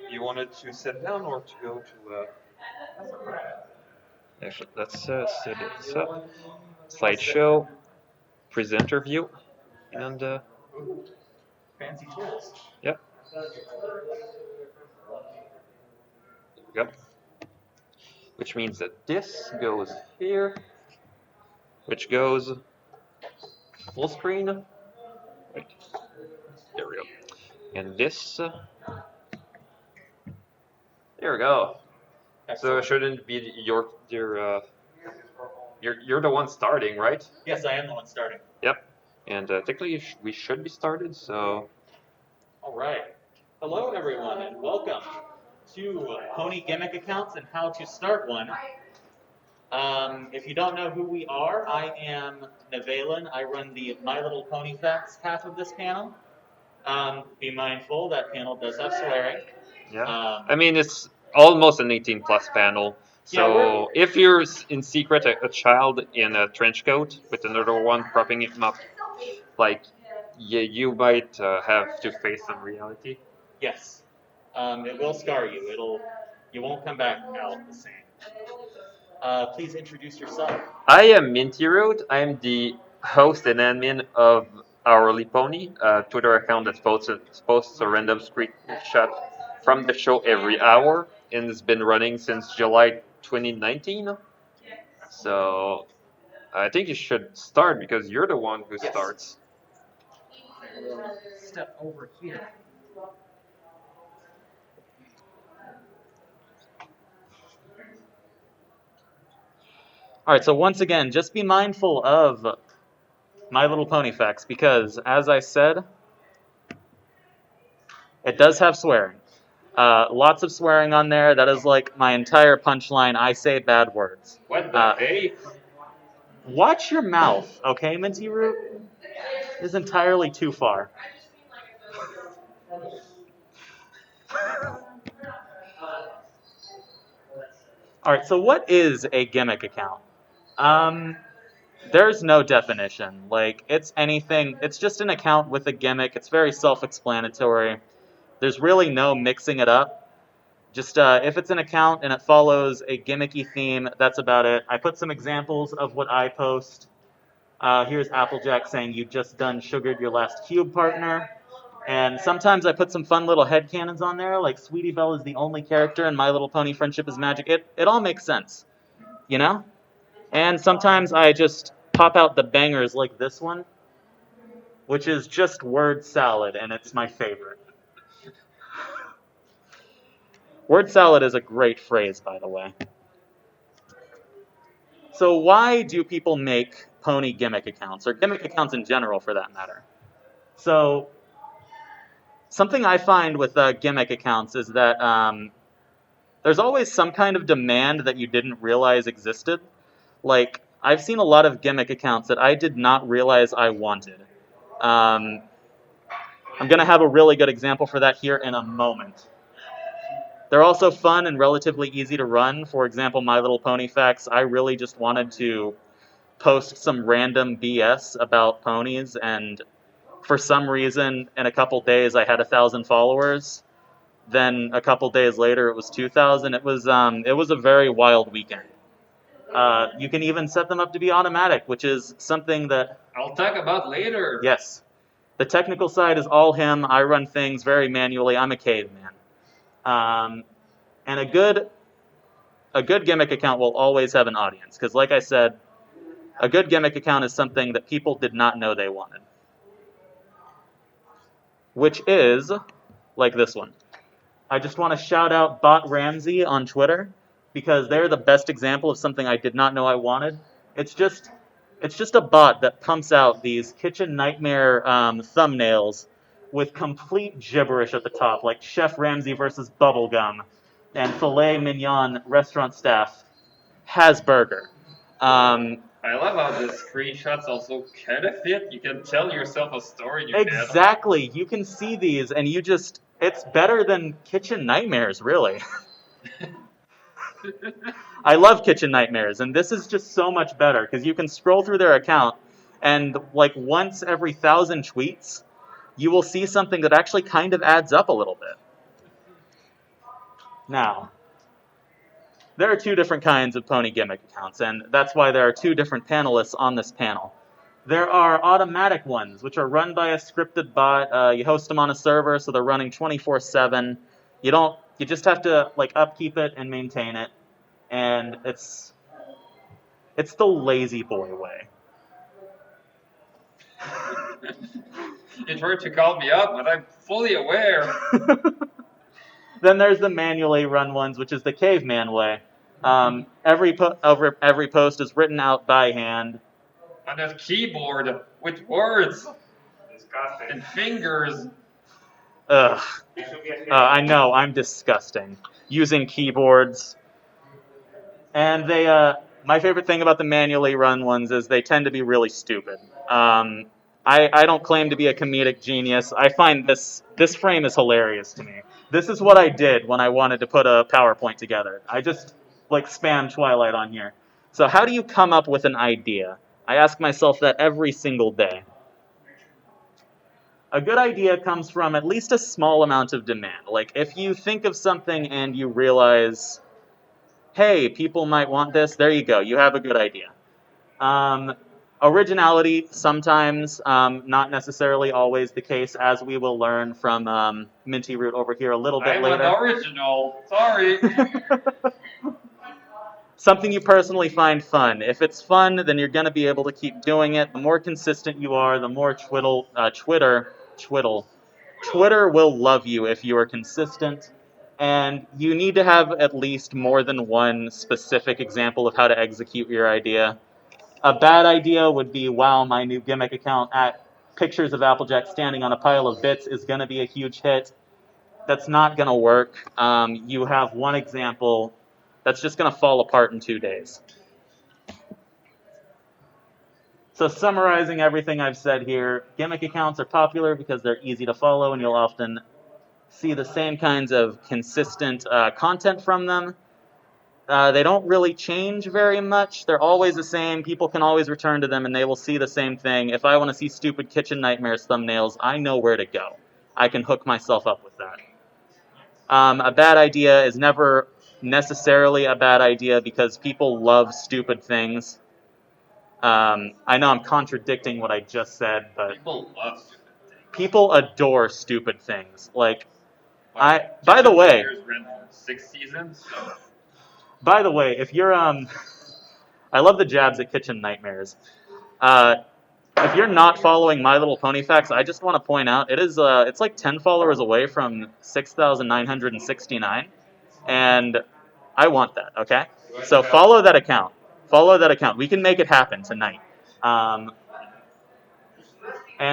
You wanted to sit down or to go to? Actually, let's set this up. Slideshow, presenter view, and Fancy tools. yep. Yep. Which means that this goes here, which goes full screen. Wait, there we go. And this, there we go. So it shouldn't be you're the one starting, right? Yes, I am the one starting. Yep. And technically we should be started. So. All right. Hello, everyone, and welcome to Pony Gimmick Accounts and How to Start One. If you don't know who we are, I am Nevalin. I run the My Little Pony Facts half of this panel. Be mindful, that panel does have swearing. Yeah. I mean, it's almost an 18 plus panel. So if you're in secret a child in a trench coat with another one propping him up, like, you might have to face some reality. Yes. It will scar you. You won't come back out the same. Please introduce yourself. I am Minty Road. I'm the host and admin of Hourly Pony, a Twitter account that posts a random screenshot from the show every hour, and it's been running since July 2019. So I think you should start because you're the one who starts. Step over here. All right, so once again, just be mindful of My Little Pony Facts because, as I said, it does have swearing. Lots of swearing on there. That is like my entire punchline. I say bad words. What the hey? Watch your mouth, okay, Minty Root? This is entirely too far. All right, so what is a gimmick account? There's no definition. Like, it's anything. It's just an account with a gimmick. It's very self-explanatory. There's really no mixing it up. Just if it's an account and it follows a gimmicky theme, that's about it. I put some examples of what I post. Here's Applejack saying, "You just done sugared your last cube partner." And sometimes I put some fun little headcanons on there, like Sweetie Belle is the only character in My Little Pony Friendship is Magic. It all makes sense, you know? And sometimes I just pop out the bangers like this one, which is just word salad, and it's my favorite. Word salad is a great phrase, by the way. So why do people make pony gimmick accounts, or gimmick accounts in general for that matter? So something I find with gimmick accounts is that there's always some kind of demand that you didn't realize existed. Like, I've seen a lot of gimmick accounts that I did not realize I wanted. I'm going to have a really good example for that here in a moment. They're also fun and relatively easy to run. For example, My Little Pony Facts, I really just wanted to post some random BS about ponies, and for some reason, in a couple days, I had 1,000 followers. Then a couple days later, it was 2,000. It was a very wild weekend. You can even set them up to be automatic, which is something that I'll talk about later. Yes. The technical side is all him. I run things very manually. I'm a caveman. And a good gimmick account will always have an audience, because like I said, a good gimmick account is something that people did not know they wanted. Which is like this one. I just want to shout out Bot Ramsey on Twitter, because they're the best example of something I did not know I wanted. It's just a bot that pumps out these kitchen nightmare thumbnails with complete gibberish at the top, like Chef Ramsay versus Bubblegum, and filet mignon restaurant staff has burger. I love how the screenshots also kind of fit. You can tell yourself a story in your head. Exactly. You can see these, and it's better than Kitchen Nightmares, really. I love Kitchen Nightmares, and this is just so much better, because you can scroll through their account, and like once every 1,000 tweets, you will see something that actually kind of adds up a little bit. Now, there are two different kinds of pony gimmick accounts, and that's why there are two different panelists on this panel. There are automatic ones, which are run by a scripted bot. You host them on a server, so they're running 24/7. You just have to upkeep it and maintain it, and it's the lazy boy way. You tried to call me up, but I'm fully aware. Then there's the manually run ones, which is the caveman way. Every post is written out by hand. On a keyboard with words and fingers. Ugh. I know, I'm disgusting. Using keyboards. And my favorite thing about the manually run ones is they tend to be really stupid. I don't claim to be a comedic genius. I find this frame is hilarious to me. This is what I did when I wanted to put a PowerPoint together. I just spam Twilight on here. So how do you come up with an idea? I ask myself that every single day. A good idea comes from at least a small amount of demand. Like if you think of something and you realize, hey, people might want this, there you go, you have a good idea. Originality, sometimes, not necessarily always the case, as we will learn from Minty Root over here a little bit later. I'm an original, sorry. Something you personally find fun. If it's fun, then you're going to be able to keep doing it. The more consistent you are, the more Twitter will love you if you are consistent. And you need to have at least more than one specific example of how to execute your idea. A bad idea would be, wow, my new gimmick account at pictures of Applejack standing on a pile of bits is going to be a huge hit. That's not going to work. You have one example that's just going to fall apart in 2 days. So summarizing everything I've said here, gimmick accounts are popular because they're easy to follow and you'll often see the same kinds of consistent content from them. They don't really change very much. They're always the same. People can always return to them and they will see the same thing. If I want to see stupid Kitchen Nightmares thumbnails, I know where to go. I can hook myself up with that. A bad idea is never necessarily a bad idea because people love stupid things. I know I'm contradicting what I just said, but People love stupid things. People adore stupid things. By the Kitchen way, Nightmares ran for 6 seasons, so. By the way, if you're I love the jabs at Kitchen Nightmares. If you're not following My Little Pony Facts, I just want to point out it's like 10 followers away from 6,969, and I want that. Okay, so follow that account. Follow that account. We can make it happen tonight. And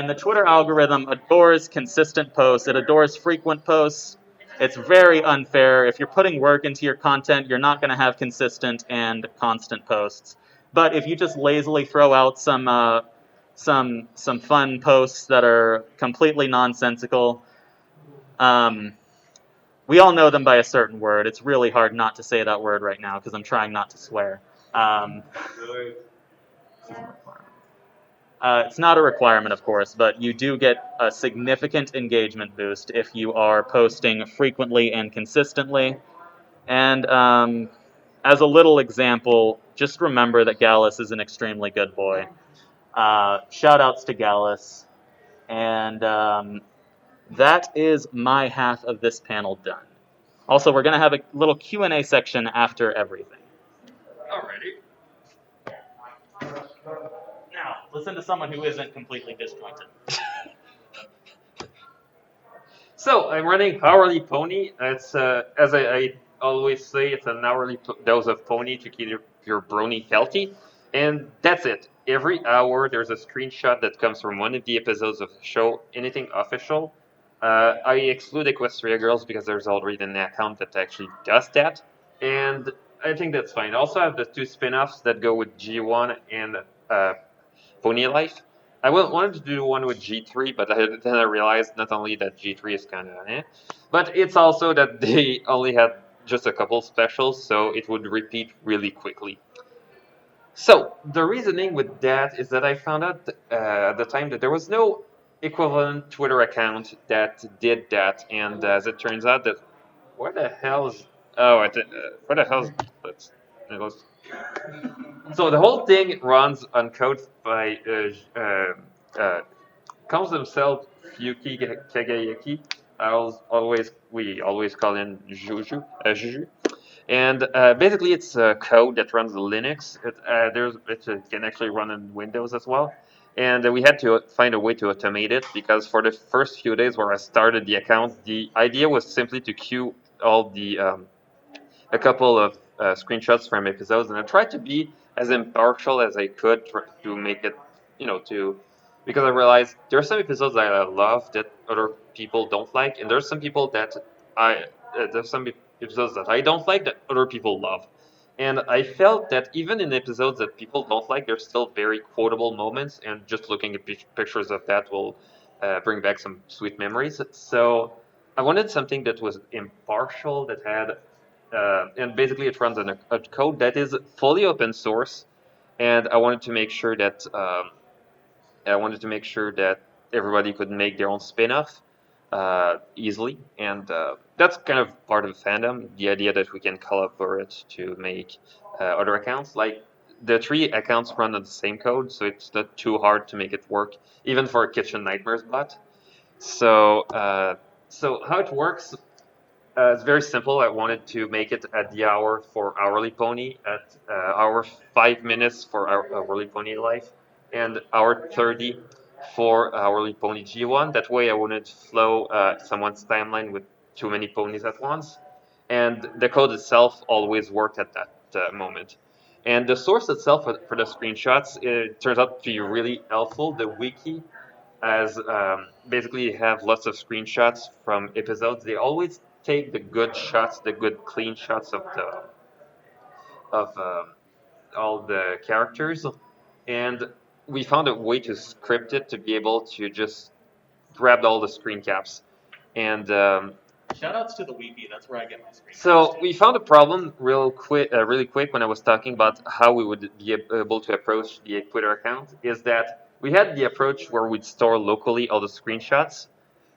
the Twitter algorithm adores consistent posts. It adores frequent posts. It's very unfair. If you're putting work into your content, you're not going to have consistent and constant posts. But if you just lazily throw out some fun posts that are completely nonsensical, we all know them by a certain word. It's really hard not to say that word right now because I'm trying not to swear. It's not a requirement, of course, but you do get a significant engagement boost if you are posting frequently and consistently. And as a little example, just remember that Gallus is an extremely good boy. Shout-outs to Gallus. And that is my half of this panel done. Also, we're going to have a little Q&A section after everything. Alrighty. Now, listen to someone who isn't completely disjointed. So, I'm running Hourly Pony. It's, as I always say, it's an hourly dose of pony to keep your brony healthy. And that's it. Every hour, there's a screenshot that comes from one of the episodes of the show, anything official. I exclude Equestria Girls because there's already an account that actually does that. And I think that's fine. Also, I have the 2 spin-offs that go with G1 and Pony Life. I wanted to do one with G3, but then I realized not only that G3 is kind of but it's also that they only had just a couple specials, so it would repeat really quickly. So, the reasoning with that is that I found out at the time that there was no equivalent Twitter account that did that, and as it turns out, that what the hell is what the hell is let's, let's so the whole thing runs on code by calls themselves Yuki Kagayaki. We always call him Juju. And basically, it's a code that runs Linux. It can actually run on Windows as well. And we had to find a way to automate it because for the first few days where I started the account, the idea was simply to queue all the a couple of screenshots from episodes, and I tried to be as impartial as I could to make it, to because I realized there are some episodes that I love that other people don't like, and there's some people that I there's some episodes that I don't like that other people love. And I felt that even in episodes that people don't like, there's still very quotable moments, and just looking at pictures of that will bring back some sweet memories. So I wanted something that was impartial, that had and basically it runs on a code that is fully open source, and I wanted to make sure that everybody could make their own spin-off easily, and that's kind of part of the fandom. The idea that we can collaborate to make other accounts, like the three accounts run on the same code, so it's not too hard to make it work, even for a Kitchen Nightmares bot. So, so how it works it's very simple. I wanted to make it at the hour for Hourly Pony, at hour 5 minutes for our Hourly Pony Life, and hour 30 for Hourly Pony G1. That way I wouldn't flow someone's timeline with too many ponies at once. And the code itself always worked at that moment. And the source itself for the screenshots, it turns out to be really helpful. The wiki as basically have lots of screenshots from episodes. They always take the good shots, the good clean shots of all the characters, and we found a way to script it to be able to just grab all the screen caps. And Shoutouts to the wiki. That's where I get my screen. so we found a problem really quick when I was talking about how we would be able to approach the Twitter account. Is that we had the approach where we'd store locally all the screenshots,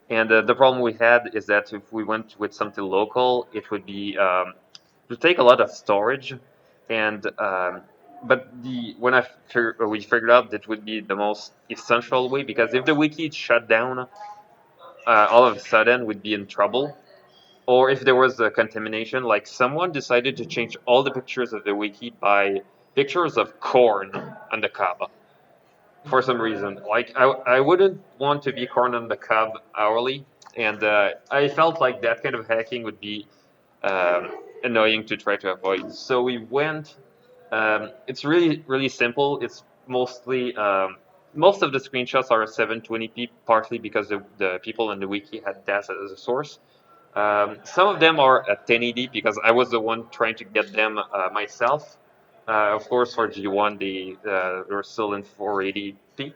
and the problem we had is that if we went with something local, it would be it would take a lot of storage, and but the when we figured out that would be the most essential way, because if the wiki shut down, all of a sudden we'd be in trouble. Or if there was a contamination, like someone decided to change all the pictures of the wiki by pictures of corn on the cob for some reason. Like I wouldn't want to be corn on the cob hourly, and I felt like that kind of hacking would be annoying to try to avoid. So we went. It's really simple. It's mostly most of the screenshots are 720p, partly because the people in the wiki had that as a source. Some of them are at 1080 because I was the one trying to get them myself. Of course, for G1, they were still in 480p,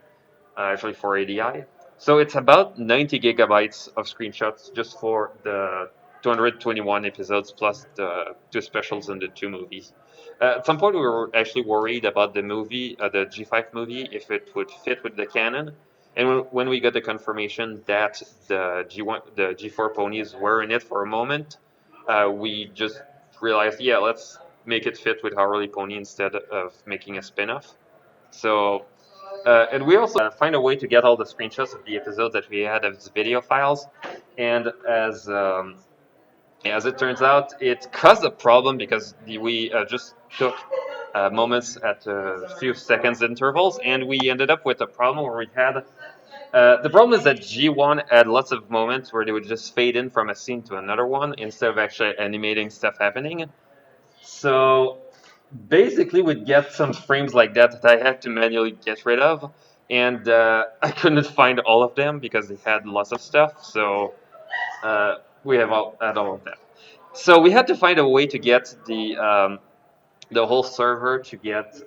actually 480i. So it's about 90 gigabytes of screenshots just for the 221 episodes plus the two specials and the two movies. At some point, we were actually worried about the movie, the G5 movie, if it would fit with the canon. And when we got the confirmation that the G1, the G4 ponies were in it for a moment, we just realized, yeah, let's make it fit with Hourly Pony instead of making a spin-off. So and we also find a way to get all the screenshots of the episodes that we had as video files. And as it turns out, it caused a problem because we just took moments at a few seconds intervals, and we ended up with a problem where we had. The problem is that G1 had lots of moments where they would just fade in from a scene to another one instead of actually animating stuff happening. So basically, we'd get some frames like that that I had to manually get rid of, and I couldn't find all of them because they had lots of stuff. So we had all of that. So we had to find a way to get the whole server to get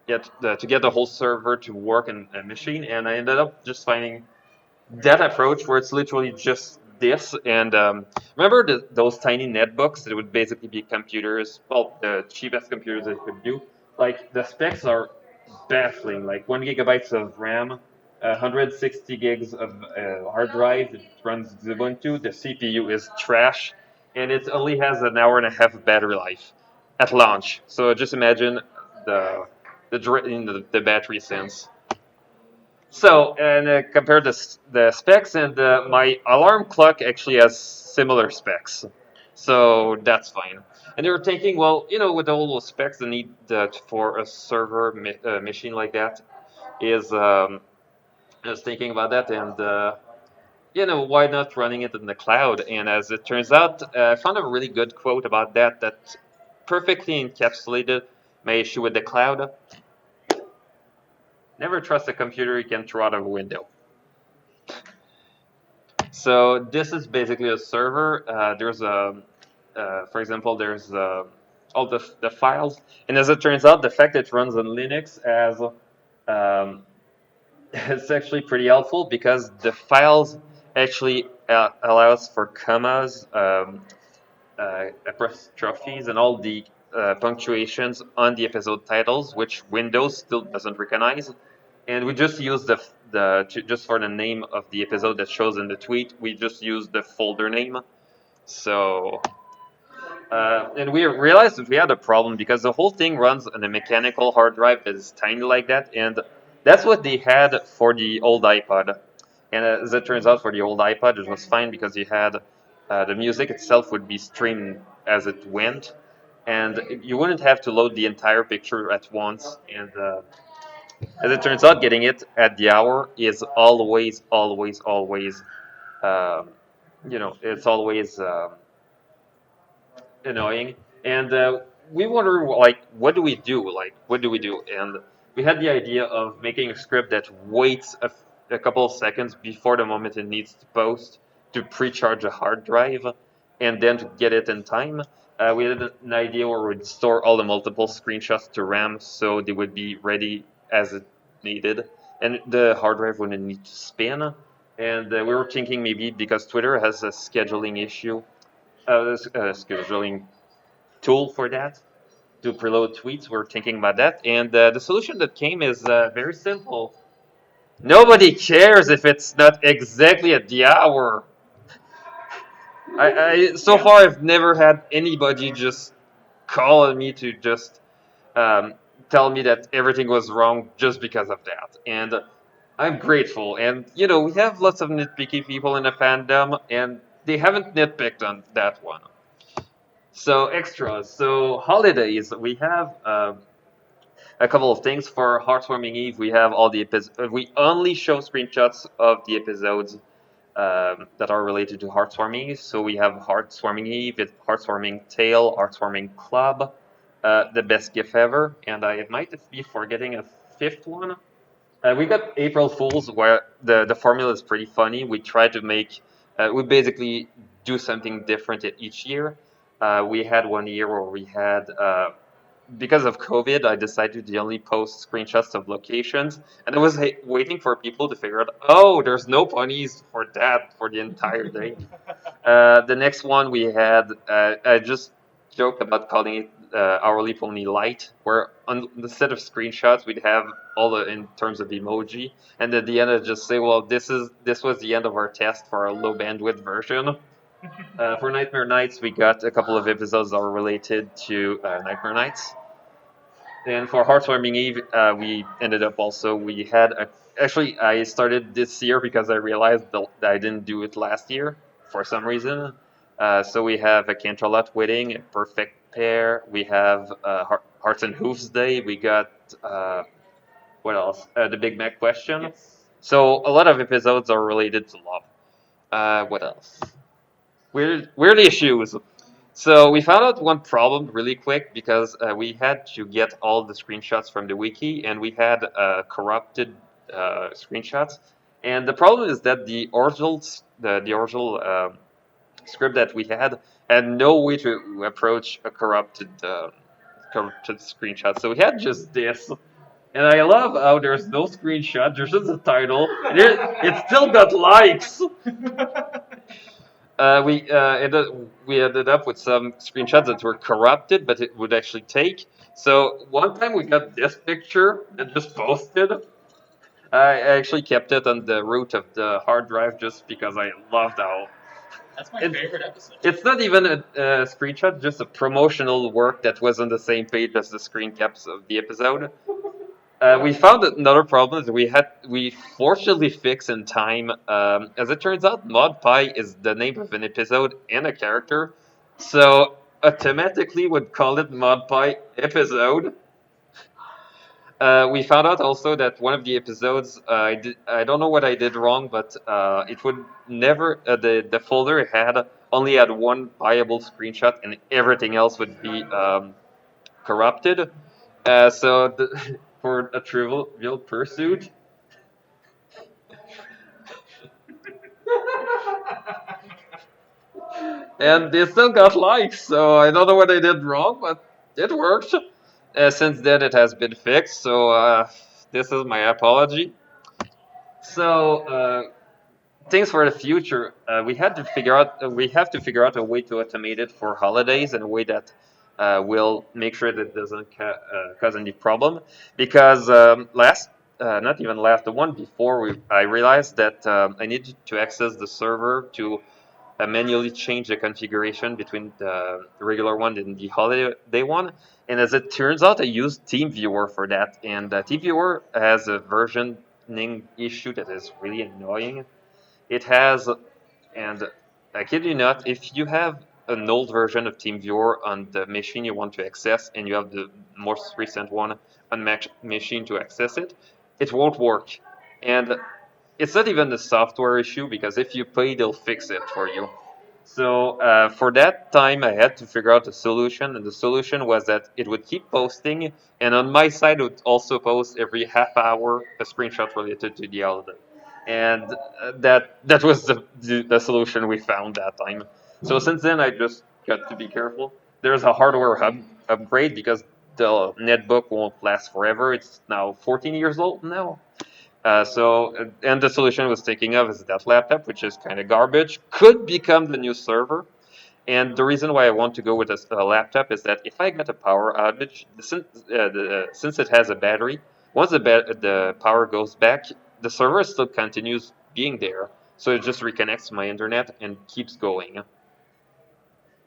the whole server to work in a machine, and I ended up just finding that approach where it's literally just this. And remember those tiny netbooks that would basically be computers, well, the cheapest computers that you could do. Like the specs are baffling. Like 1 gigabytes of RAM, 160 gigs of hard drive. It runs Ubuntu. The CPU is trash, and it only has an hour and a half of battery life at launch. So just imagine the the battery sense. So, and compare the specs, and my alarm clock actually has similar specs. So that's fine. And they were thinking, well, with all those specs, the need for a server machine like that is, I was thinking about that, and why not running it in the cloud? And as it turns out, I found a really good quote about that perfectly encapsulated my issue with the cloud. Never trust a computer you can throw out of a window. So this is basically a server. There's for example, there's all the files, and as it turns out, the fact that it runs on Linux as it's actually pretty helpful because the files actually allows for commas, apostrophes, and all the punctuations on the episode titles, which Windows still doesn't recognize. And we just use just for the name of the episode that shows in the tweet, we just use the folder name. So, and we realized that we had a problem because the whole thing runs on a mechanical hard drive that is tiny like that, and that's what they had for the old iPod. And as it turns out, for the old iPod, it was fine because you had the music itself would be streamed as it went, and you wouldn't have to load the entire picture at once. And as it turns out, getting it at the hour is always, always, always, um, it's always annoying. And we wonder, like, what do we do? Like, what do we do? And we had the idea of making a script that waits a couple of seconds before the moment it needs to post to pre-charge a hard drive and then to get it in time. We had an idea where we'd store all the multiple screenshots to RAM so they would be ready as it needed, and the hard drive wouldn't need to spin. And we were thinking maybe because Twitter has a scheduling issue, scheduling tool for that to preload tweets. We're thinking about that, and the solution that came is very simple. Nobody cares if it's not exactly at the hour. So far I've never had anybody just call on me to just um, tell me that everything was wrong just because of that, and I'm grateful. And we have lots of nitpicky people in the fandom, and they haven't nitpicked on that one. So extras. So holidays. We have a couple of things for Heartwarming Eve. We have all the episodes. We only show screenshots of the episodes that are related to Heartwarming Eve. So we have Heartwarming Eve, Heartwarming Tale, Heartwarming Club, the best gift ever, and I might be forgetting a fifth one. We got April Fools, where the formula is pretty funny. We try to make, we basically do something different each year. We had one year where we had, because of COVID, I decided to only post screenshots of locations, and I was waiting for people to figure out, oh, there's no ponies for that for the entire day. The next one we had, I just joked about calling it Hourly Pony Light, where on the set of screenshots we'd have all the in terms of emoji, and at the end I'd just say, well, this was the end of our test for our low bandwidth version. For Nightmare Nights, we got a couple of episodes that were related to Nightmare Nights. And for Heartwarming Eve, we ended up also, we had actually, I started this year because I realized that I didn't do it last year for some reason. So we have a Canterlot Wedding, a Perfect Pair, we have Hearts and Hooves Day, we got, what else? The Big Mac Question. Yes. So a lot of episodes are related to love. What else? Weird issues. So we found out one problem really quick because we had to get all the screenshots from the wiki, and we had corrupted screenshots. And the problem is that the original script that we had no way to approach a corrupted screenshot. So we had just this. And I love how there's no screenshot. There's just a title. It still got likes. We ended up with some screenshots that were corrupted, but it would actually take. So one time we got this picture and just posted. I actually kept it on the root of the hard drive just because I loved how. That's my It, favorite episode. it's not even a screenshot, just a promotional work that was on the same page as the screen caps of the episode. We found another problem that we fortunately fixed in time. As it turns out, Mod Pie is the name of an episode and a character, so automatically would call it Mod Pie episode. We found out also that one of the episodes, I don't know what I did wrong, but it would never the folder only had one viable screenshot, and everything else would be corrupted. For a trivial pursuit, and they still got likes. So I don't know what I did wrong, but it worked. Since then, it has been fixed. So this is my apology. So things for the future. We have to figure out a way to automate it for holidays in a way that will make sure that it doesn't cause any problem. Because not even last, the one before, I realized that I needed to access the server to manually change the configuration between the regular one and the holiday one. And as it turns out, I used TeamViewer for that, and TeamViewer has a versioning issue that is really annoying. It has, and I kid you not, if you have an old version of TeamViewer on the machine you want to access, and you have the most recent one on machine to access it, it won't work. And it's not even a software issue because if you pay, they'll fix it for you. So for that time, I had to figure out a solution, and the solution was that it would keep posting, and on my side, it would also post every half hour a screenshot related to the holiday, and that was the solution we found that time. So since then, I just got to be careful. There's a hardware upgrade because the netbook won't last forever. It's now 14 years old now. And the solution I was thinking of is that laptop, which is kind of garbage, could become the new server. And the reason why I want to go with a laptop is that if I get a power outage, since it has a battery, once the power goes back, the server still continues being there. So it just reconnects to my internet and keeps going.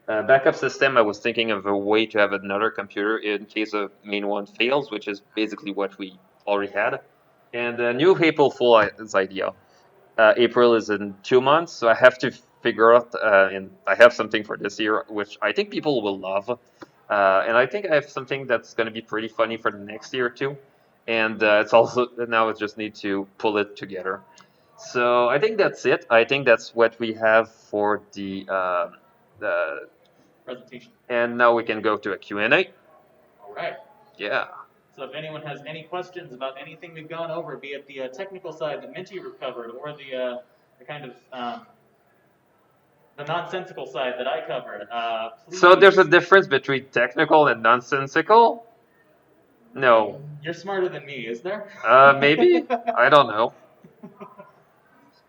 Backup system, I was thinking of a way to have another computer in case a main one fails, which is basically what we already had. And a new April Fool's idea. April is in 2 months, so I have to figure out, and I have something for this year, which I think people will love. And I think I have something that's going to be pretty funny for the next year too. And it's also now I just need to pull it together. So I think that's it. I think that's what we have for the Presentation. and now we can go to a Q&A. All right. Yeah. So if anyone has any questions about anything we've gone over, be it the technical side that Minty covered, or the kind of the nonsensical side that I covered, So there's a please- difference between technical and nonsensical? No. You're smarter than me, is there? Maybe? I don't know.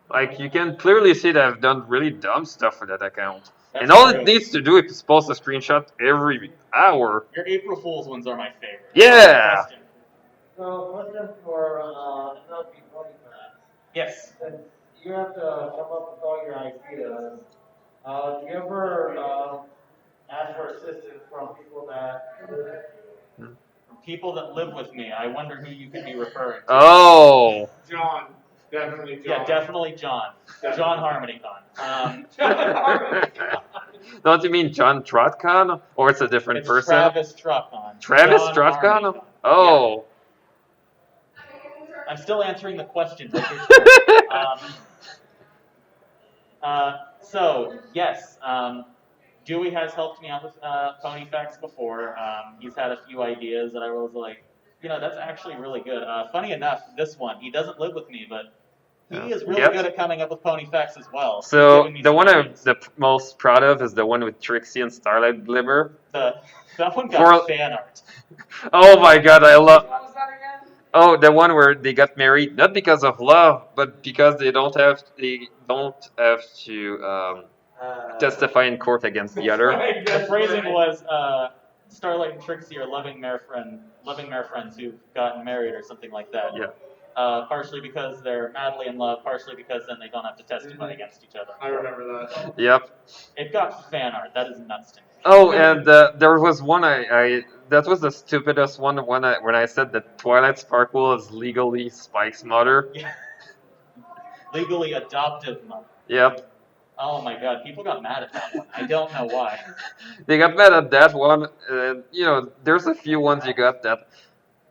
Like, you can clearly see that I've done really dumb stuff for that account. That's And all true. it needs to do is post a screenshot every hour. Your April Fool's ones are my favorite. Yeah! Question. So, question for LP Podcast. Yes. Since you have to come up with all your ideas, do you ever ask for assistance from people that People that live with me, I wonder who you could be referring to. Oh! John, definitely John. Yeah, definitely John. John HarmonyCon. Don't you mean John Trotcon? Or it's a different It's person? Travis Trotcon. Travis John Trotcon? HarmonyCon. Oh. I'm still answering the question. Take your time. So, yes, Dewey has helped me out with Pony Facts before. He's had a few ideas that I was like, that's actually really good. Funny enough, this one, he doesn't live with me, but he is really Yep. good at coming up with Pony Facts as well. He's So given me the some one I'm ideas. the most proud of is the one with Trixie and Starlight Glimmer. That one got For- fan art. Oh my god, I love. What was that again? Oh, the one where they got married not because of love, but because they don't have to testify in court against the other. The phrasing was Starlight and Trixie are loving mare friends who've gotten married or something like that. Yeah. partially because they're madly in love, partially because then they don't have to testify against each other. I remember that. Yep. It got fan art. That is nuts to me. Oh, and there was one I that was the stupidest one when I said that Twilight Sparkle is legally Spike's mother. Yeah. Legally adoptive mother. Yep. Oh my god, people got mad at that one. I don't know why. They got mad at that one. There's a few ones you got that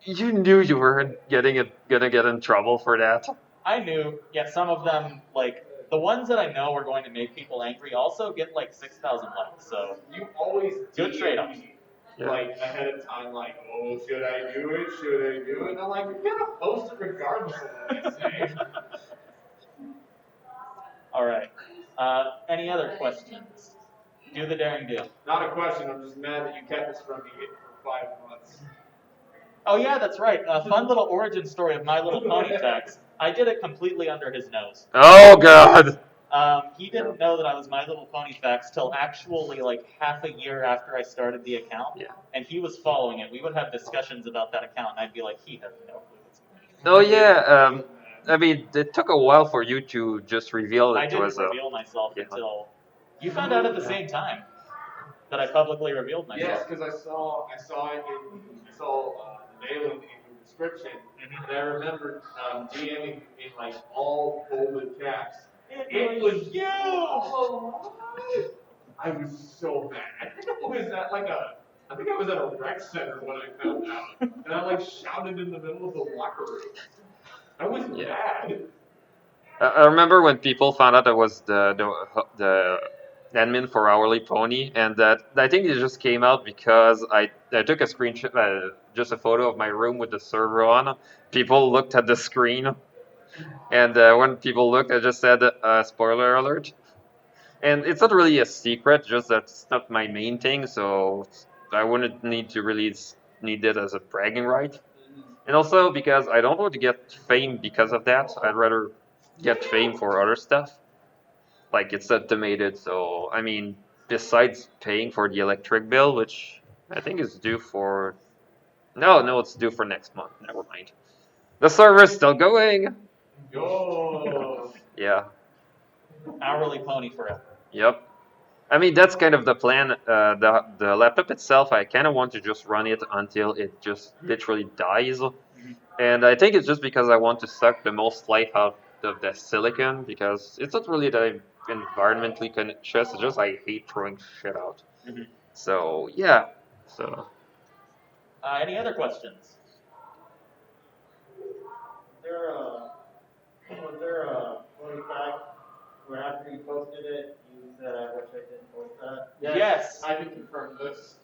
you knew you were gonna get in trouble for that. I knew, yeah, some of them, like, the ones that I know are going to make people angry also get like 6,000 likes, so You always Good DM trade-off. me, Yeah. like ahead of time, like, oh, should I do it? Should I do it? And I'm like, you're gonna post it regardless of what I say. Alright. Any other questions? Do the daring do. Not a question. I'm just mad that you kept this from me for 5 months. Oh yeah, that's right. A fun little origin story of My Little Pony text. I did it completely under his nose. Oh God. He didn't know that I was My Little Pony Facts till actually like half a year after I started the account. Yeah. And he was following it. We would have discussions about that account, and I'd be like, he has no clue what's going on. Oh yeah. I mean, it took a while for you to just reveal I it didn't was reveal myself yeah. until you found out at the same time that I publicly revealed myself. Yes, because I saw it the mailing in the description, and I remember DMing in like all bolded caps. It was you. Oh, what? I was so mad. I think I was at a rec center when I found out, and I like shouted in the middle of the locker room. I was mad. I remember when people found out I was the admin for Hourly Pony, and that I think it just came out because I took a screenshot, just a photo of my room with the server on. People looked at the screen, and when people looked, I just said, "Spoiler alert." And it's not really a secret, just that it's not my main thing, so I wouldn't need to really need it as a bragging right. And also because I don't want to get fame because of that. I'd rather get fame for other stuff. Like it's automated, so I mean, besides paying for the electric bill, which I think is due for no, it's due for next month. Never mind. The server's still going. Go. Yeah. Hourly Pony forever. Yep. I mean, that's kind of the plan. The laptop itself, I kind of want to just run it until it just literally dies. And I think it's just because I want to suck the most life out of the silicon, because it's not really that I'm environmentally conscious, it's just I hate throwing shit out. Mhm. So, yeah. So, Any other questions? Was there a funny fact where after you posted it, you said, I wish I didn't post that? Yes. I can confirm this.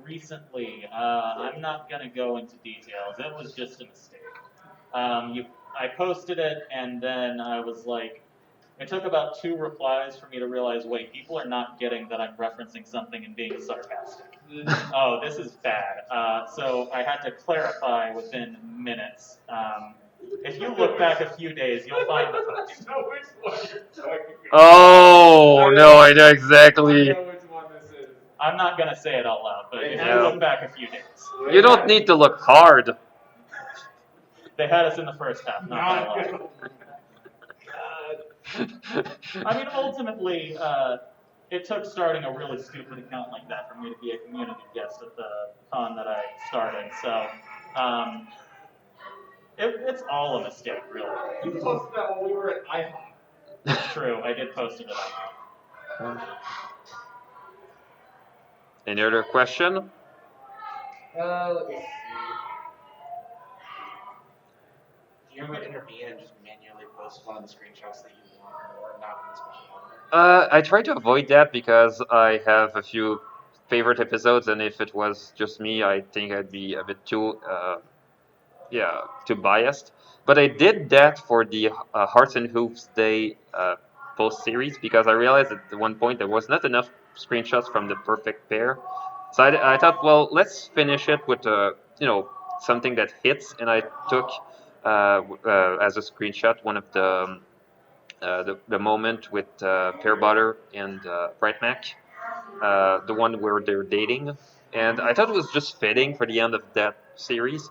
Recently, I'm not gonna go into details. It was just a mistake. I posted it, and then I was like, it took about 2 replies for me to realize, wait, people are not getting that I'm referencing something and being sarcastic. Oh, this is bad. So I had to clarify within minutes. If you look back a few days, you'll find the post. I know which one you're talking about. oh no, I know exactly. I know which one this is. I'm not gonna say it out loud, but if you Yeah. look back a few days, You don't need to look hard. they had us in the first half, not by a lot. I mean, ultimately, it took starting a really stupid account like that for me to be a community guest at the con that I started. So, it's all a mistake, really. You posted that when we were at IHOP. It's true. I did post it at IHOP. Any other question? Let me see. Do you ever intervene and just manually post one of the screenshots that you want or not in a special order? I try to avoid that because I have a few favorite episodes, and if it was just me, I think I'd be a bit too biased. But I did that for the Hearts and Hooves Day post series because I realized at one point there was not enough screenshots from the perfect pair. So I thought, well, let's finish it with something that hits, and I took as a screenshot one of the moment with Pear Butter and Bright Mac, the one where they're dating, and I thought it was just fitting for the end of that series.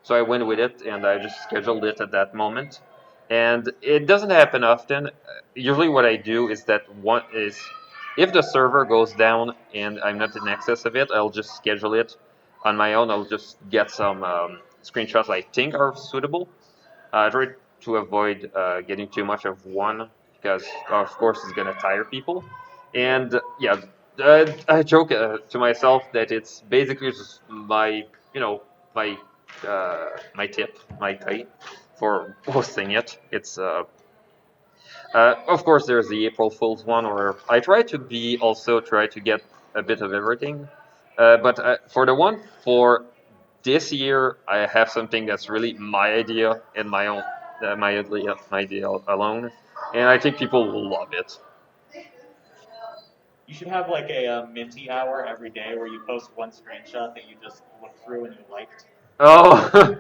So I went with it, and I just scheduled it at that moment. And it doesn't happen often. Usually, what I do is that one is if the server goes down and I'm not in access of it, I'll just schedule it on my own. I'll just get some screenshots I think are suitable. I try to avoid getting too much of one because, of course, it's gonna tire people. And yeah, I joke to myself that it's basically just my, you know, my my tip, my pay for hosting it. It's of course there's the April Fool's one, where I try to be also try to get a bit of everything. But for the one for this year, I have something that's really my idea and my own, my idea alone, and I think people will love it. You should have like a, minty hour every day where you post one screenshot that you just looked through and you liked. Oh,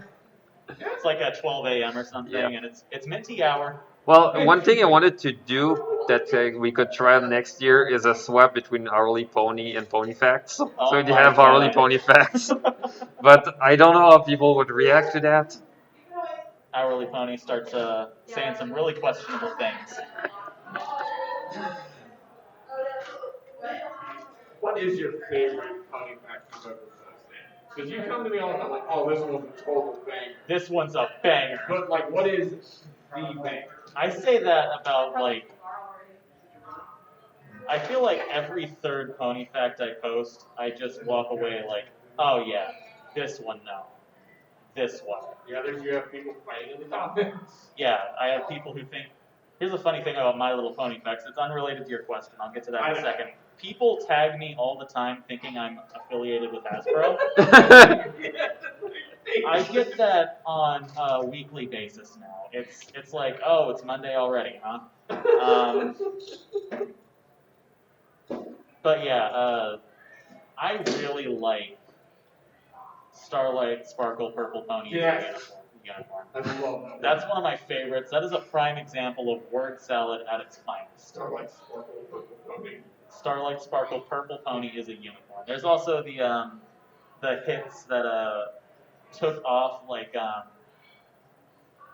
It's like at 12 a.m. or something, yeah. and it's minty hour. Well, one thing I wanted to do that we could try next year is a swap between Hourly Pony and Pony Facts. So Oh you my have Hourly God. Pony Facts, but I don't know how people would react to that. Hourly Pony starts saying some really questionable things. What is your favorite pony fact you've ever posted? Because you come to me all the time like, oh, this one's a total banger. This one's a banger. But like, what is the banger? I say that about like, I feel like every third pony fact I post, I just walk away like, oh yeah, this one no, this one. Yeah, there's you have people fighting in the comments. Yeah, I have people who think. Here's the funny thing about My Little Pony facts. It's unrelated to your question. I'll get to that in a second. People tag me all the time thinking I'm affiliated with Hasbro. I get that on a weekly basis now. It's like, oh, it's Monday already, huh? But yeah, I really like Starlight Sparkle Purple Pony Yes. uniform. I love that. That's one of my favorites. That is a prime example of word salad at its finest. Starlight Sparkle Purple Pony. Starlight Sparkle Purple Pony is a unicorn. There's also the hits that took off, like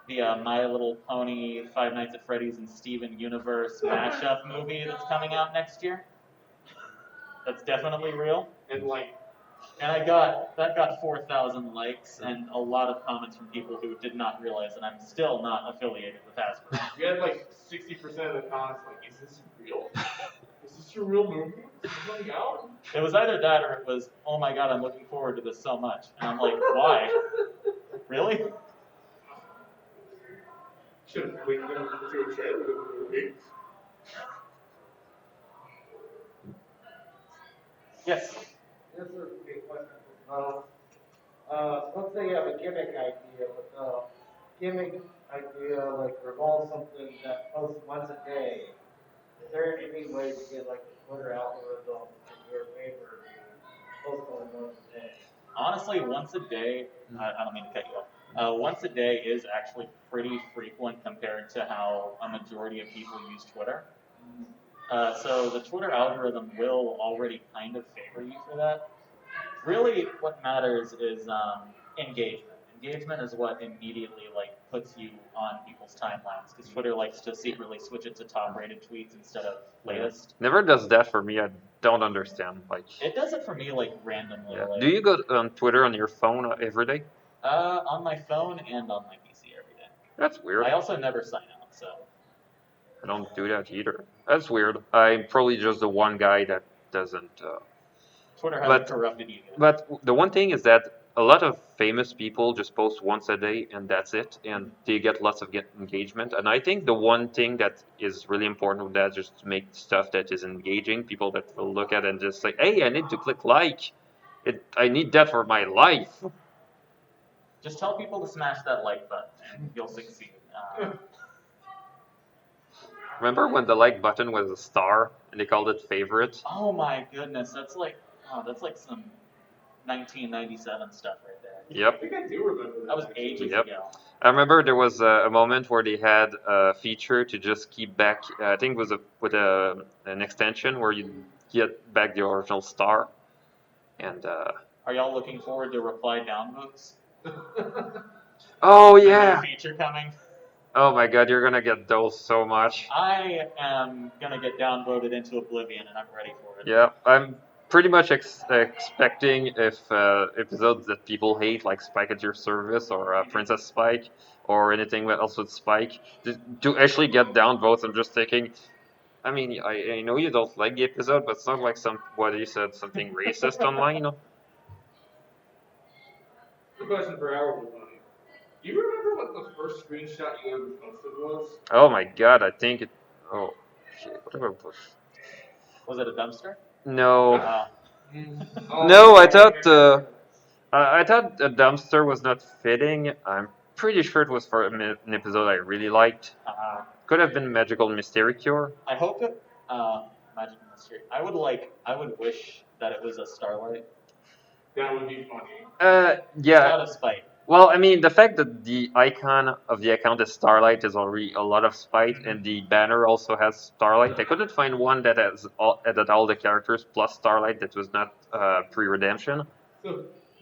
the My Little Pony, Five Nights at Freddy's and Steven Universe mashup movie that's coming out next year. That's definitely real. And like, And that got 4,000 likes and a lot of comments from people who did not realize that I'm still not affiliated with Hasbro. you had like 60% of the comments like, is this real? Is this your real movie? Is this coming out? It was either that or it was, oh my god, I'm looking forward to this so much. And I'm like, why? Really? Should have linked them to a trailer of the movie. Yes. This is a big question. Let's say you have a gimmick idea, but the gimmick idea like revolves something that posts once a day. Is there any way to get like the Twitter algorithm in your favor to post only once a day? Honestly, once a day, I don't mean to cut you off. Once a day is actually pretty frequent compared to how a majority of people use Twitter. So the Twitter algorithm will already kind of favor you for that. Really, what matters is engagement. Engagement is what immediately puts you on people's timelines because Twitter likes to secretly switch it to top-rated tweets instead of latest. Never does that for me. I don't understand. Like, It does it for me randomly. yeah. Do you go on Twitter on your phone every day? On my phone and on my PC every day. That's weird. I also never sign out, so. I don't do that either. That's weird. I'm probably just the one guy that doesn't. Twitter hasn't But- corrupted you yet. But the one thing is that a lot of famous people just post once a day and that's it, and they get lots of engagement. And I think the one thing that is really important with that is just to make stuff that is engaging, people that will look at it and just say, "Hey, I need to click like. I need that for my life." Just tell people to smash that like button and you'll succeed. Remember when the like button was a star and they called it favorite? Oh my goodness, that's like some 1997 stuff right there. I Yep. think I do remember that. That was ages Yep. ago. I remember there was a moment where they had a feature to just keep back. I think it was with an extension where you get back the original star. And Are y'all looking forward to reply down votes? Oh The new yeah. feature coming. Oh my god, you're gonna get those so much. I am gonna get downvoted into oblivion, and I'm ready for it. Yeah, I'm pretty much expecting if episodes that people hate, like Spike at Your Service or Princess Spike or anything else with Spike, to actually get down votes. I'm just thinking. I mean, I know you don't like the episode, but it's not like somebody said something racist online. The question for our money. Do you remember what the first screenshot you ever posted was? Oh my god, I think it. Oh, shit, whatever. Was it a dumpster? No. Oh. No, I thought. I thought a dumpster was not fitting. I'm pretty sure it was for an episode I really liked. Could have been Magical Mystery Cure. I hope it. Magic Mystery. I would wish that it was a Starlight. That would be funny. Just Yeah. out of spite. Well, I mean, the fact that the icon of the account is Starlight is already a lot of spite, and the banner also has Starlight. I couldn't find one that has all the characters plus Starlight that was not pre-redemption.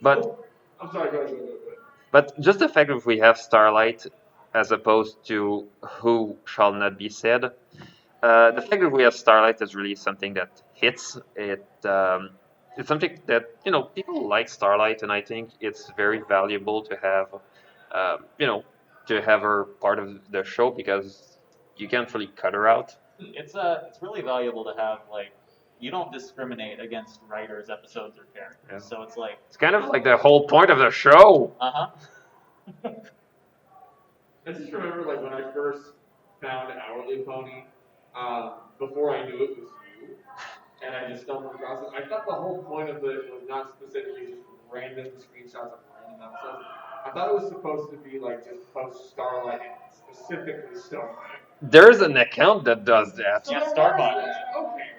But I'm sorry, go ahead. But just the fact that we have Starlight as opposed to Who Shall Not Be Said, the fact that we have Starlight is really something that hits. It's something that people like Starlight, and I think it's very valuable to have, to have her part of the show because you can't really cut her out. It's really valuable to have you don't discriminate against writers, episodes, or characters. Yeah. So it's like It's kind of like the whole point of the show. I just remember when I first found Hourly Pony, before I knew it was you, and I just stumbled across it. I thought the whole point of it was not specifically just random screenshots of random episodes. I thought it was supposed to be just post Starlight and specifically Starlight. There's an account that does that. Yeah, Starbot. Okay.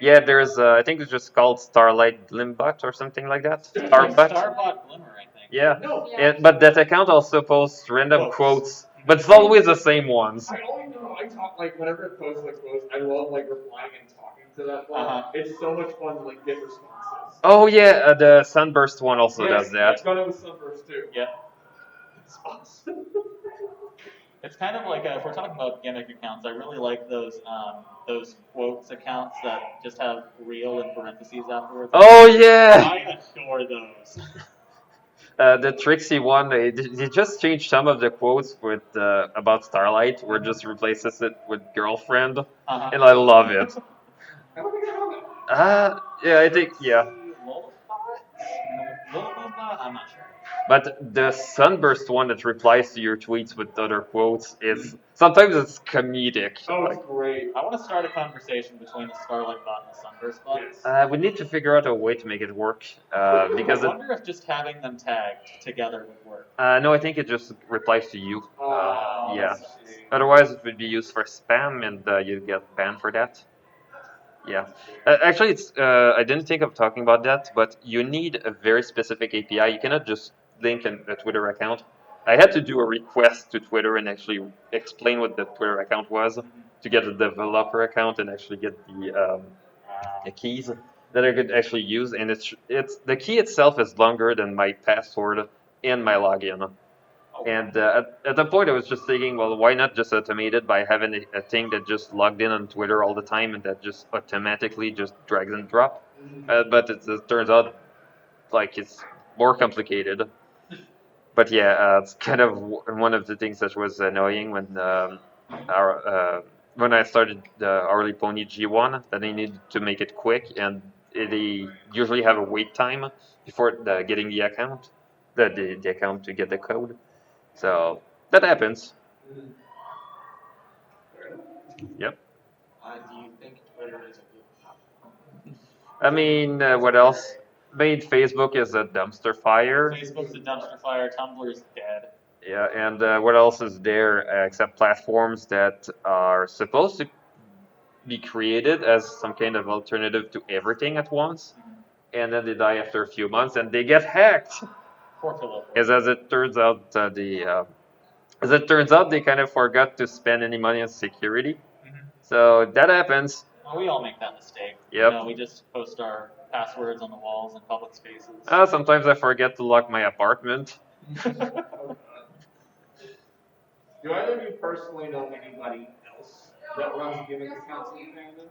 Yeah, there's I think it's just called Starlight Glimbot or something like that. Starbot. Starbot Glimmer, I think. Yeah. No. But that account also posts random quotes, but it's always the same ones. I only know I talk whenever it posts quotes, I love replying and talking to that bot. It's so much fun to get responses. Oh yeah, the Sunburst one also does I that. thought it was Sunburst too. Yeah. It's awesome. It's kind of like if we're talking about gimmick accounts, I really like those quotes accounts that just have real in parentheses afterwards. Oh yeah. I adore those. The Trixie one, they just changed some of the quotes with about Starlight, where it just replaces it with girlfriend, and I love it. Yeah, I think I'm not sure. But the Sunburst one that replies to your tweets with other quotes is sometimes it's comedic. Oh, it's great. I want to start a conversation between the Starlight bot and the Sunburst bot. We need to figure out a way to make it work because I wonder if just having them tagged together would work. no, I think it just replies to you. Yeah. That's a shame. Otherwise, it would be used for spam, and you'd get banned for that. Yeah. Actually, it's I didn't think of talking about that, but you need a very specific API. You cannot just link a Twitter account. I had to do a request to Twitter and actually explain what the Twitter account was to get a developer account and actually get the keys that I could actually use. And it's the key itself is longer than my password and my login. And at the point, I was just thinking, well, why not just automate it by having a thing that just logged in on Twitter all the time and that just automatically just drags and drop. But it turns out it's more complicated. But yeah, it's kind of one of the things that was annoying when when I started the Hourly Pony G1, that I needed to make it quick, and they usually have a wait time before getting the account, the account to get the code. So that happens. Yep. Do you think Twitter is a good platform? I mean, what else? Made Facebook is a dumpster fire. Facebook's a dumpster fire. Tumblr's dead. Yeah, and what else is there except platforms that are supposed to be created as some kind of alternative to everything at once, and then they die after a few months and they get hacked. As it turns out, they kind of forgot to spend any money on security. So that happens. Well, we all make that mistake. Yep. We just post our passwords on the walls in public spaces. Sometimes I forget to lock my apartment. Do either of you personally know anybody else that runs gimmick accounts in fandom?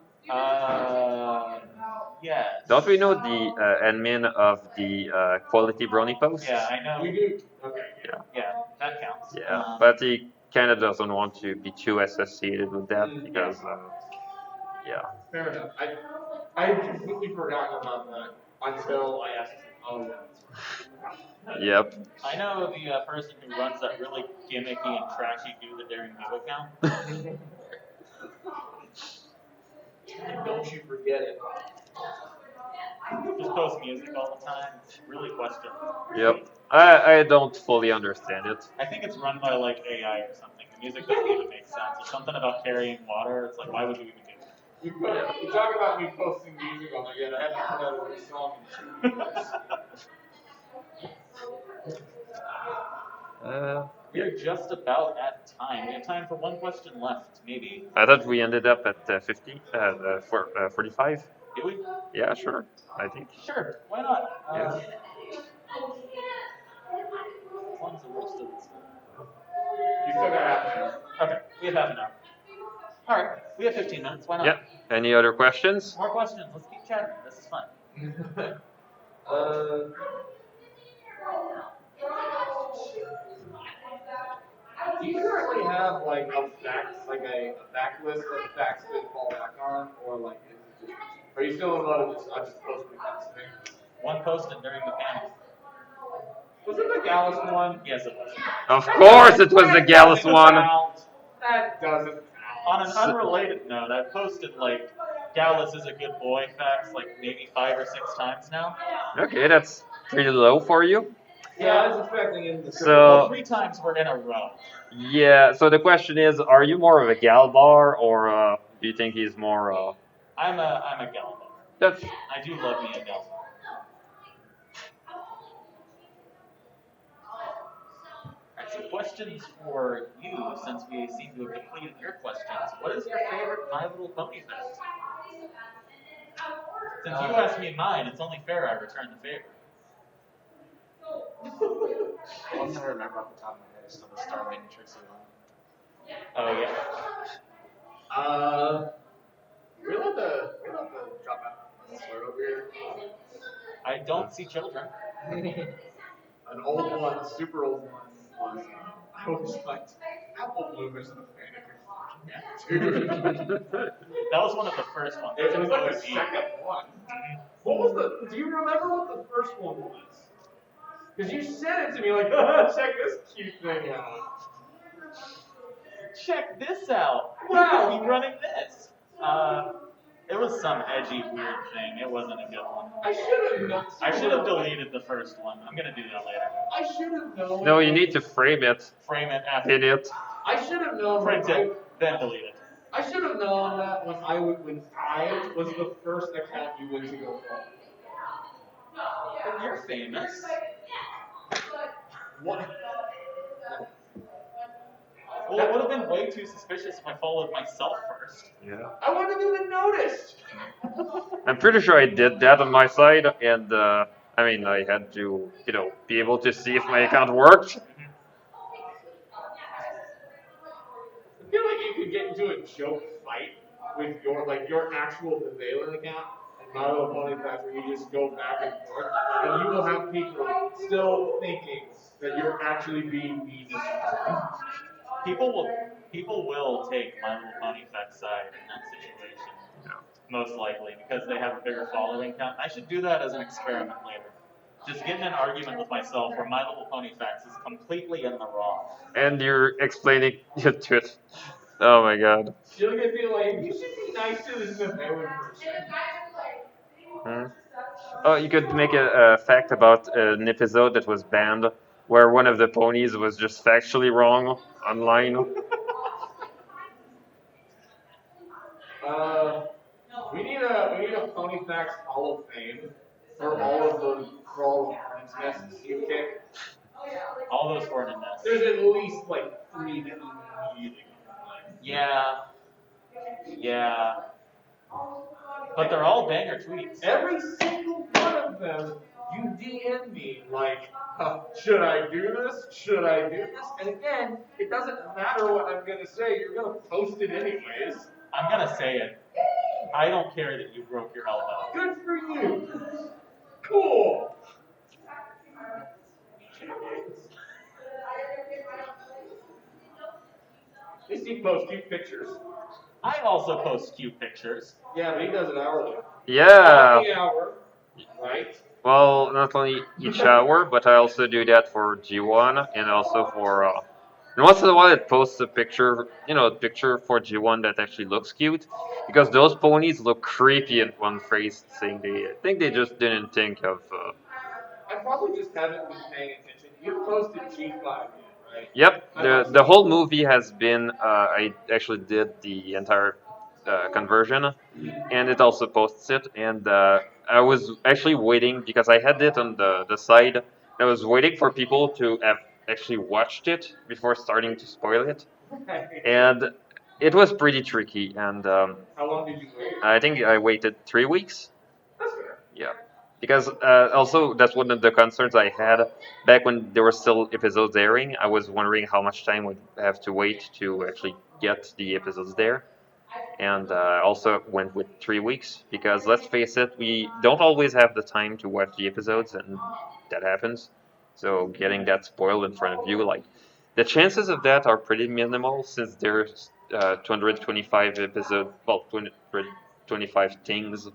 Yes. Don't we know the admin of the quality brownie posts? Yeah, I know. We do. Okay. Yeah. Yeah, that counts. Yeah, but he kind of doesn't want to be too associated with that Mm, because, yeah. Fair enough. I had completely forgotten about that until I asked. Oh yeah, that's right. Yep. I know the person who runs that really gimmicky and trashy Do the Daring Do account. And don't you forget it. Just posts music all the time. It's really questionable. Yep. I don't fully understand it. I think it's run by like AI or something. The music doesn't even make sense. There's something about carrying water. It's like, why would you even do that? You talk about me posting music on there, yet I haven't put out a new song in 2 years. We're just about at time. We have time for one question left, maybe. I thought we ended up at 50, 45. Do we? Yeah, sure. I think. Sure. Why not? Yeah. As long as the roast doesn't spill. You still got half an hour. Okay, we have half an hour. All right, we have 15 minutes. Why not? Yeah. Any other questions? More questions. Let's keep chatting. This is fun. Do you currently have like a backlist of facts to fall back on, or like is it just, are you still in a lot of just post accounts thing? One posted during the panel. Was it the Gallus one? Yes, it was. Of course, it was the Gallus one. That doesn't count. On an unrelated note, I've posted like Gallus is a good boy facts like maybe 5 or 6 times now. Okay, that's pretty low for you. Yeah, I was expecting him to. So- 3 times we're in a row. Yeah. So the question is, are you more of a Galbar or do you think he's more? I'm a Gal. That's I do love me a Gal. Alright, so questions for you, since we seem to have completed your questions. What is your favorite My Little Pony fact? Since you asked me mine, it's only fair I return the favor. The one that I remember off the top of my head is still the Starlight and Trixie one. Oh yeah. We let the drop out the slur over here. I don't see children. An old one, a super old one, was I always liked apple bloomers in the Dude. That was one of the first ones. It was like the OG. second one. What was do you remember what the first one was? Because you sent it to me like, check this cute thing out. Check this out. Wow. Be running this. It was some edgy, weird thing. It wasn't a good one. I should have known. I should have deleted the first one. I'm gonna do that later. I should have known. no. You need to frame it, Frame it after. pin it. I should have known. Print it, then delete it. I should have known that when I was the first account you went to go follow. But you're famous. What? Well, it would have been way too suspicious if I followed myself first. Yeah. I wouldn't have even noticed. I'm pretty sure I did that on my side, and I mean, I had to, be able to see if my account worked. I feel like you could get into a joke fight with your actual Valen account and My Little Pony Facts where you just go back and forth, and you will have people still thinking that you're actually being mean. People will take My Little Pony Fact's side in that situation. Yeah. Most likely, because they have a bigger following count. I should do that as an experiment later. Just get in an argument with myself where My Little Pony Facts is completely in the wrong. And you're explaining it to it. Oh my god. You're gonna be like, you should be nice to this Valen person. Hmm. Oh, you could make a fact about an episode that was banned where one of the ponies was just factually wrong online. We need a Pony Facts Hall of Fame for all of the hornets nests you kick. All those hornet nests. There's at least like 3 that you immediately come Yeah. But they're all banger tweets. Every single one of them you DM me like, should I do this? Should I do this? And again, it doesn't matter what I'm gonna say. You're gonna post it anyways. I'm gonna say it. I don't care that you broke your elbow. Good for you. Cool. At least you post cute pictures. I also post cute pictures. Yeah, but he does it hourly. Yeah. On the hour, right? Well, not only each hour, but I also do that for G1 and also for. And once in a while, it posts a picture, a picture for G1 that actually looks cute, because those ponies look creepy in one phrase. Saying I think they just didn't think of. I probably just haven't been paying attention. You posted G5 yet, right? Yep, the whole movie has been. I actually did the entire conversion, and it also posts it. And I was actually waiting because I had it on the side. I was waiting for people to have actually watched it before starting to spoil it, and it was pretty tricky. And How long did you wait? I think I waited 3 weeks. That's fair. Yeah, because also that's one of the concerns I had back when there were still episodes airing. I was wondering how much time would have to wait to actually get the episodes there, and also went with 3 weeks because let's face it, we don't always have the time to watch the episodes, and that happens. So getting that spoiled in front of you, like the chances of that are pretty minimal since there's 225 episodes, well, 225 things,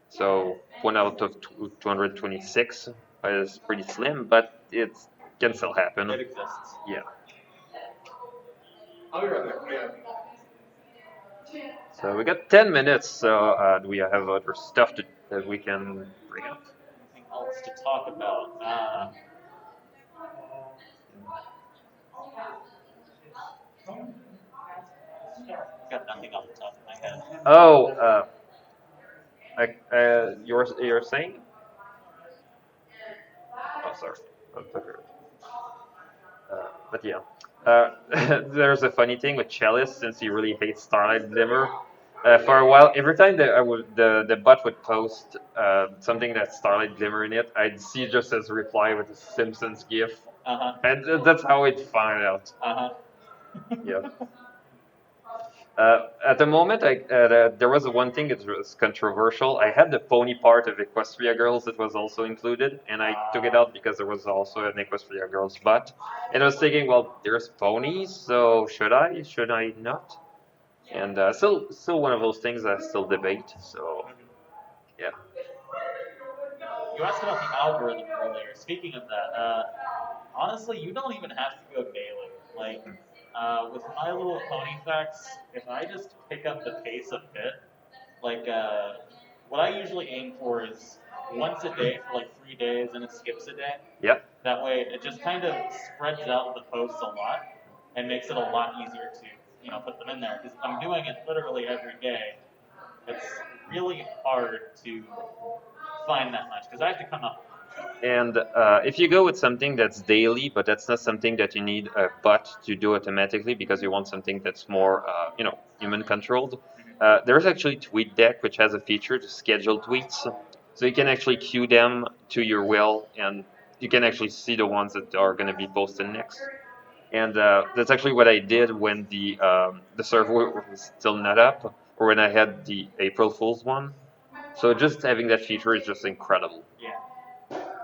so 1 out of 226 is pretty slim, but it can still happen. It exists. Yeah. I'll be right back. Yeah. So we got 10 minutes. So do we have other stuff that we can bring up? Anything else to talk about? Got nothing off the top of my head. Oh, you're saying? Oh, sorry. But yeah. There's a funny thing with Chalice since he really hates Starlight Glimmer. For a while, every time that the bot would post something that Starlight Glimmer in it, I'd see just as reply with a Simpsons gif, and that's how I'd find out. Yeah. At the moment, there was one thing that was controversial. I had the pony part of Equestria Girls that was also included, and I took it out because there was also an Equestria Girls butt. And I was thinking, well, there's ponies, so should I? Should I not? And still one of those things I still debate. So, yeah. You asked about the algorithm earlier. Speaking of that, honestly, you don't even have to go daily. Like, with My Little Pony Facts, if I just pick up the pace a bit, like, what I usually aim for is once a day for like 3 days and it skips a day. Yep. That way, it just kind of spreads out the posts a lot and makes it a lot easier to, put them in there. Because if I'm doing it literally every day, it's really hard to find that much because I have to come up. And if you go with something that's daily, but that's not something that you need a bot to do automatically because you want something that's more, human controlled, there's actually TweetDeck, which has a feature to schedule tweets. So you can actually queue them to your will, and you can actually see the ones that are going to be posted next. And that's actually what I did when the server was still not up, or when I had the April Fool's one. So just having that feature is just incredible. Yeah.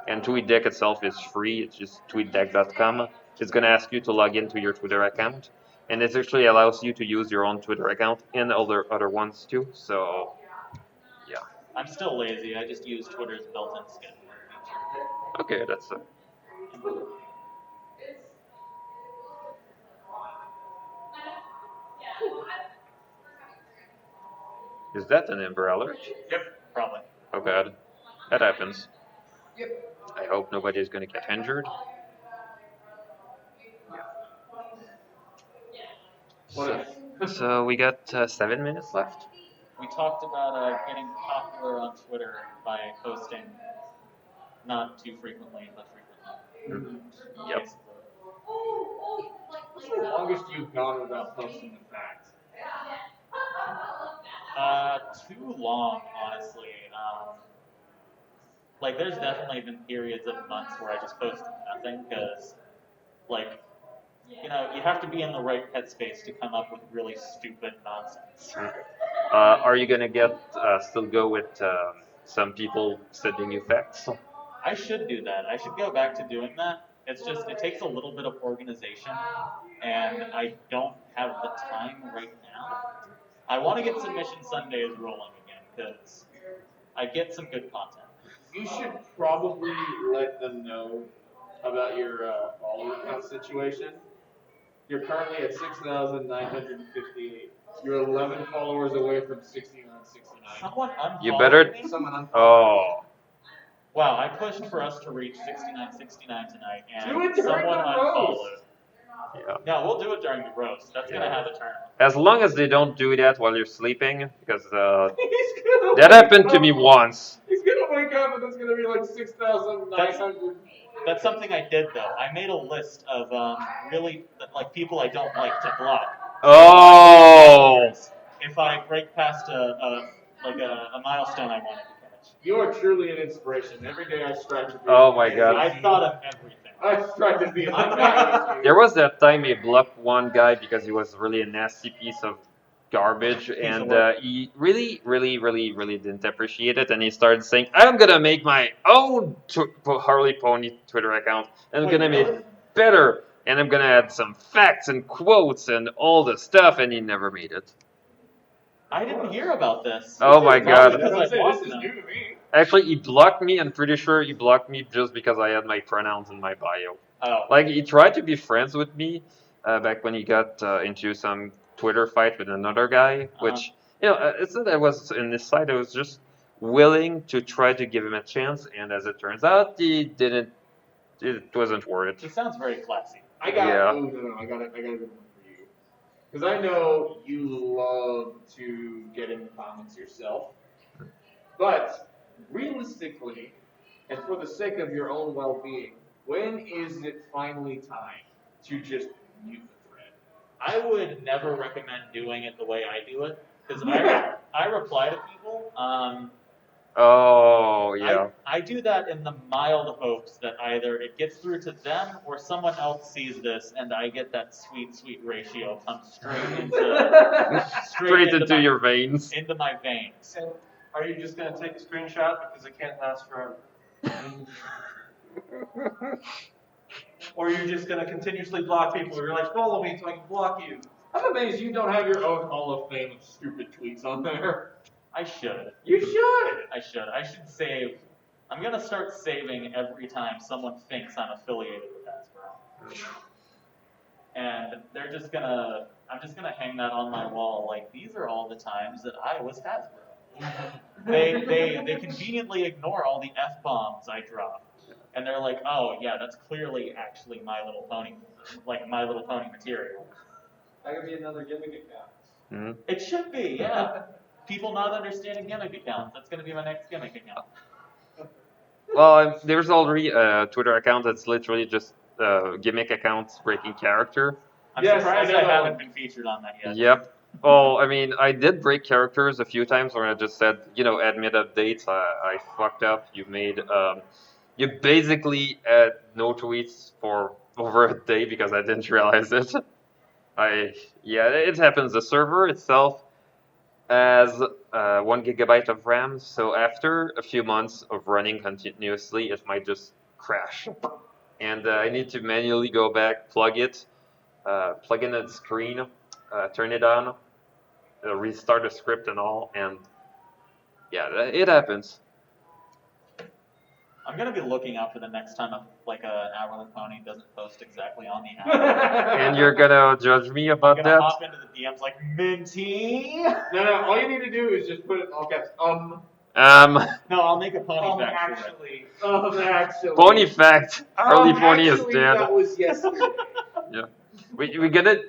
And TweetDeck itself is free. It's just tweetdeck.com. It's going to ask you to log into your Twitter account, and it actually allows you to use your own Twitter account and other ones too. So, yeah. I'm still lazy. I just use Twitter's built-in scheduling feature. Okay, that's Is that an Ember Alert? Yep, probably. Oh god, that happens. Yep. I hope nobody's going to get injured. So we got 7 minutes left. We talked about getting popular on Twitter by posting not too frequently, but frequently. Yep. What's the longest you've gone without posting a fact? Too long, honestly. like, there's definitely been periods of months where I just posted nothing because, like, you have to be in the right headspace to come up with really stupid nonsense. Are you gonna still go with some people sending you facts? I should do that. I should go back to doing that. It's just, it takes a little bit of organization, and I don't have the time right now. I want to get Submission Sundays rolling again, because I get some good content. You should probably let them know about your follower count situation. You're currently at 6,958. You're 11 followers away from 6969. Someone unfollowed You better. me? Someone unfollowed. Oh. Wow, I pushed for us to reach 6969 tonight, and Do it during someone the unfollowed. roast. Yeah. No, we'll do it during the roast. That's gonna have a turn. As long as they don't do that while you're sleeping, because He's gonna that wake happened to up. me once. He's gonna wake up and it's gonna be like 6,900. That's something I did though. I made a list of really like people I don't like to block. Oh. If I break past a milestone I wanted to catch. You are truly an inspiration. Every day I strive to be. Oh my God. I thought of everything. I strive to be I'm like not- There was that time he blocked one guy because he was really a nasty piece of garbage, and work. he really didn't appreciate it, and he started saying, "I'm gonna make my own Harley Pony Twitter account, and I'm Wait, gonna make really? it better, and I'm gonna add some facts and quotes and all the stuff," and he never made it. I didn't hear about this. Oh my Probably God. because I This blocked is them. new to me. Actually, he blocked me. I'm pretty sure he blocked me just because I had my pronouns in my bio. Oh. Like, he tried to be friends with me back when he got into some Twitter fight with another guy, which, it's not that I was in his side, I was just willing to try to give him a chance, and as it turns out, it wasn't worth He it. sounds very classy. I got. Yeah. Oh no, I got a good one for you. Because I know you love to get in the comments yourself, but realistically, and for the sake of your own well-being, when is it finally time to just mute the thread? I would never recommend doing it the way I do it because I reply to people. Oh, yeah. I do that in the mild hopes that either it gets through to them or someone else sees this and I get that sweet ratio come Straight into my, your veins. into my veins. And are you just gonna take a screenshot because it can't last forever? Or you're just gonna continuously block people? You're like, follow me so I can block you. I'm amazed you don't have your own Hall of Fame of stupid tweets on there. I should. You should. I should save. I'm gonna start saving every time someone thinks I'm affiliated with Hasbro. And I'm just gonna hang that on my wall. Like, these are all the times that I was Hasbro. They conveniently ignore all the F-bombs I drop. And they're like, oh yeah, that's clearly actually My Little Pony, like My Little Pony material. That could be another gimmick account. Mhm. It should be, yeah. People not understanding gimmick accounts. That's gonna be my next gimmick account. Well, there's already a Twitter account that's literally just gimmick accounts breaking character. I'm Yes, surprised I know I that haven't one. been featured on that yet. Yep. Well, I mean, I did break characters a few times where I just said, admit updates. I fucked up. You basically had no tweets for over a day because I didn't realize it. It happens. The server itself has 1 gigabyte of RAM, so after a few months of running continuously, it might just crash. And I need to manually go back, plug in the screen, turn it on, restart the script and all, and yeah, it happens. I'm gonna be looking out for the next time an Hourly Pony doesn't post exactly on the hour. And you're gonna judge me I'm about gonna that? hop into the DMs like Minty. No, all you need to do is just put it in all caps. No, I'll make a pony fact for it. Actually. Pony fact. Harley Pony is Actually, dead. that was yesterday.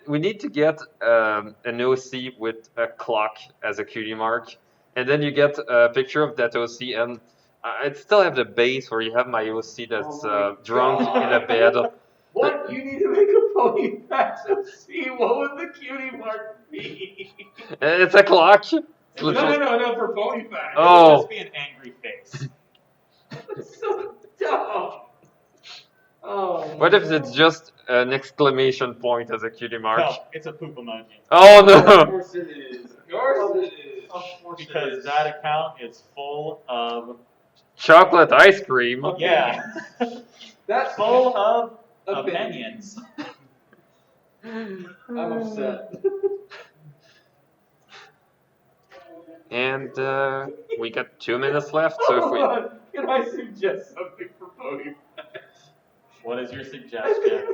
We need to get an OC with a clock as a cutie mark, and then you get a picture of that OC, and I still have the base where you have my OC that's Oh my drunk God. in a bed. What? You need to make a pony fact to see what would the cutie mark be. It's a clock. It's No, literally- no, for pony fact. It would Oh. just be an angry face. That's so dumb. Oh. What if it's just an exclamation point as a cutie mark? No, it's a poop emoji. Oh Of no! course it is. Of course it is. Of course it Because is. that account is full of Chocolate ice cream. yeah, That's full of opinions. opinions. I'm upset. And we got 2 minutes left, so if Hold we on. Can I suggest something for Pony? What is your I think suggestion?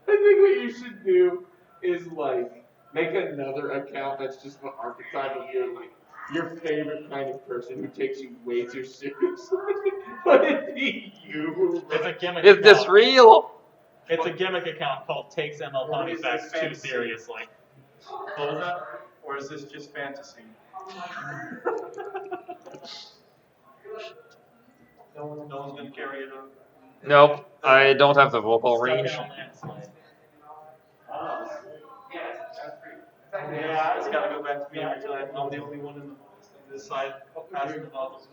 what you should do is like make another account that's just an archetype of your favorite kind of person who takes you way too seriously. But it be you. It's a gimmick. is this account. real? It's a gimmick account called Takes ML Or Pony is Facts this Too fantasy? Seriously. What was that? Or is this just fantasy? No one's gonna carry it on. Nope, I don't have the vocal Stuck in range. a landslide. Yeah, I just gotta go back to being I'm the only one in this side passing the bubbles.